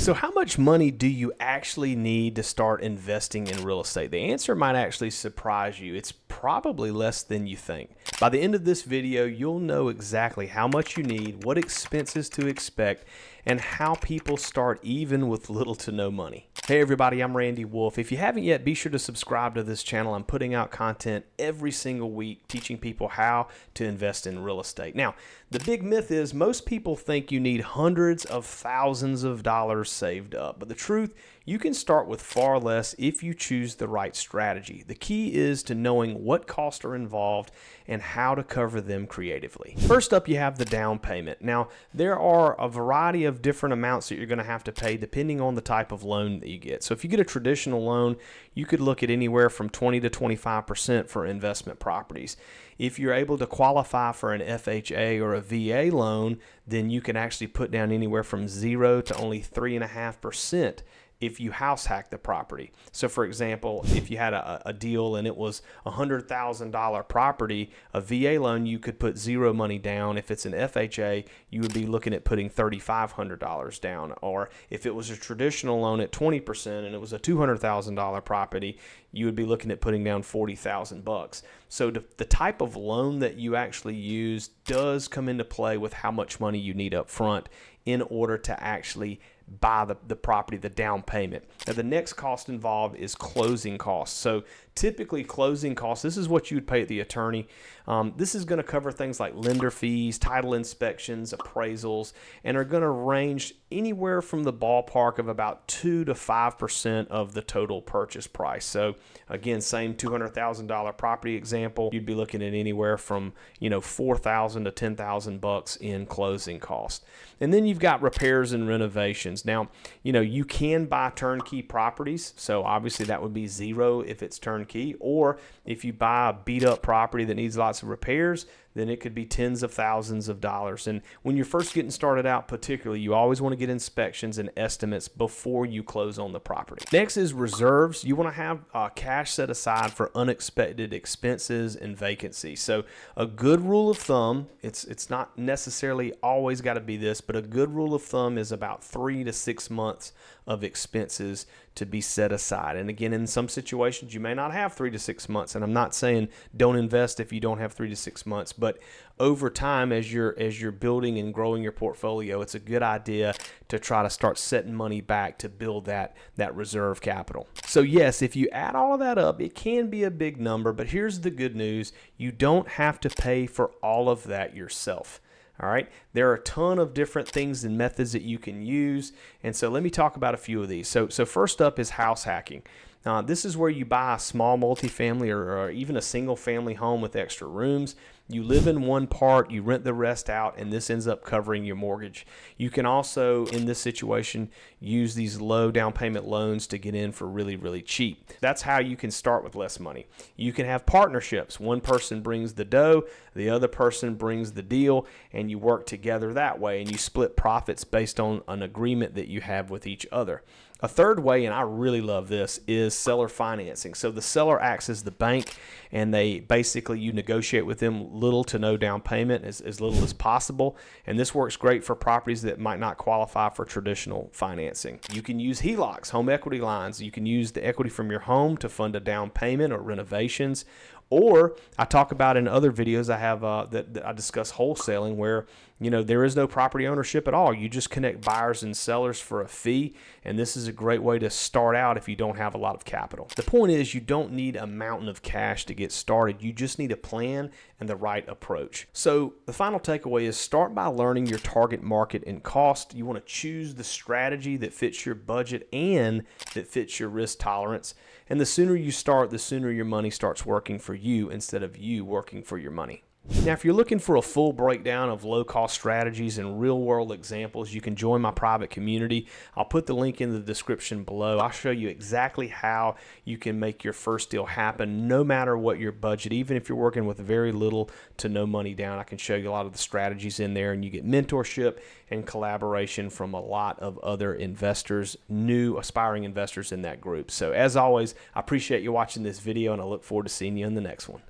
So how much money do you actually need to start investing in real estate? The answer might actually surprise you. It's probably less than you think. By the end of this video, you'll know exactly how much you need, what expenses to expect, and how people start even with little to no money. Hey everybody, I'm Randy Wolfe. If you haven't yet, be sure to subscribe to this channel. I'm putting out content every single week teaching people how to invest in real estate. Now, the big myth is most people think you need hundreds of thousands of dollars saved up, but the truth, you can start with far less if you choose the right strategy. The key is to knowing what costs are involved and how to cover them creatively. First up, you have the down payment. Now, there are a variety of different amounts that you're going to have to pay depending on the type of loan that you get. So if you get a traditional loan, you could look at anywhere from 20 to 25% for investment properties. If you're able to qualify for an FHA or a VA loan, then you can actually put down anywhere from 0 to only 3.5% if you house hack the property. So for example, if you had a deal and it was a $100,000 property, a VA loan, you could put zero money down. If it's an FHA, you would be looking at putting $3,500 down. Or if it was a traditional loan at 20% and it was a $200,000 property, you would be looking at putting down $40,000. So the type of loan that you actually use does come into play with how much money you need up front in order to actually buy the property, the down payment. Now the next cost involved is closing costs. So typically closing costs, this is what you would pay at the attorney. This is going to cover things like lender fees, title inspections, appraisals, and are going to range anywhere from the ballpark of about 2 to 5% of the total purchase price. So again, same $200,000 property example, you'd be looking at anywhere from $4,000 to $10,000 in closing costs. And then you've got repairs and renovations. Now, you can buy turnkey properties. So obviously that would be zero if it's turnkey, or if you buy a beat up property that needs lots of repairs, then it could be tens of thousands of dollars. And when you're first getting started out, particularly, you always want to get inspections and estimates before you close on the property. Next is reserves. You want to have cash set aside for unexpected expenses and vacancy. So a good rule of thumb, it's not necessarily always got to be this, but a good rule of thumb is about 3 to 6 months of expenses to be set aside. And again, in some situations, you may not have 3 to 6 months. And I'm not saying don't invest if you don't have 3 to 6 months, but over time, as you're building and growing your portfolio, it's a good idea to try to start setting money back to build that reserve capital. So yes, if you add all of that up, it can be a big number, but here's the good news. You don't have to pay for all of that yourself. All right, there are a ton of different things and methods that you can use, and so let me talk about a few of these. So first up is house hacking. This is where you buy a small multifamily or even a single family home with extra rooms. You live in one part, you rent the rest out, and this ends up covering your mortgage. You can also, in this situation, use these low down payment loans to get in for really, really cheap. That's how you can start with less money. You can have partnerships. One person brings the dough, the other person brings the deal, and you work together that way, and you split profits based on an agreement that you have with each other. A third way, and I really love this, is seller financing. So the seller acts as the bank, and you negotiate with them little to no down payment, as little as possible. And this works great for properties that might not qualify for traditional financing. You can use HELOCs, home equity lines. You can use the equity from your home to fund a down payment or renovations. Or I talk about in other videos I have that I discuss wholesaling, where there is no property ownership at all. You just connect buyers and sellers for a fee, and this is a great way to start out if you don't have a lot of capital. The point is, you don't need a mountain of cash to get started. You just need a plan and the right approach. So the final takeaway is start by learning your target market and cost. You want to choose the strategy that fits your budget and that fits your risk tolerance. And the sooner you start, the sooner your money starts working for you instead of you working for your money. Now, if you're looking for a full breakdown of low-cost strategies and real-world examples, you can join my private community. I'll put the link in the description below. I'll show you exactly how you can make your first deal happen, no matter what your budget. Even if you're working with very little to no money down, I can show you a lot of the strategies in there, and you get mentorship and collaboration from a lot of other investors, new aspiring investors in that group. So as always, I appreciate you watching this video, and I look forward to seeing you in the next one.